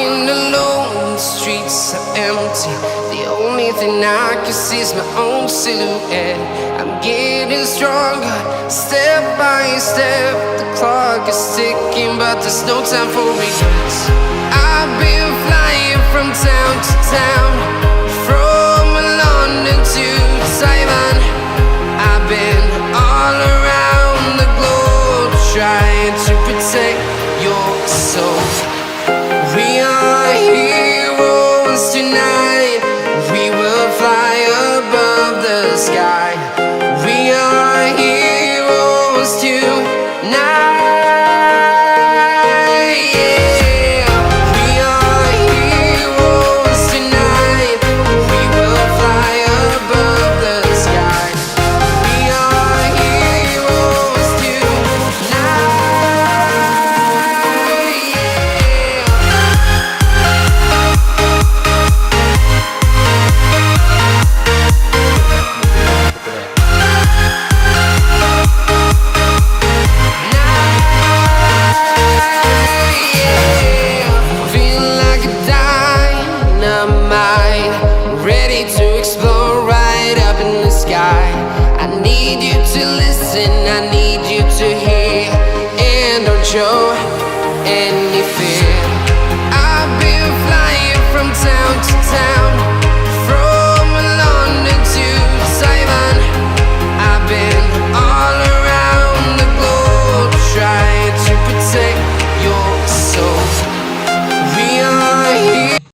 Walking alone, the streets are empty. The only thing I can see is my own silhouette. I'm getting stronger, step by step. The clock is ticking, but there's no time for regrets. I've been flying from town to town, from London to Taiwan. I've been all around the globe, trying to protect your soul. We are heroes tonight. We will fly above the sky. We are heroes tonight. Yeah. We are heroes tonight. We will fly above the sky. We are heroes tonight. Feeling like a dynamite, ready to explode right up in the sky. I need you to listen, I need you to hear, and don't show any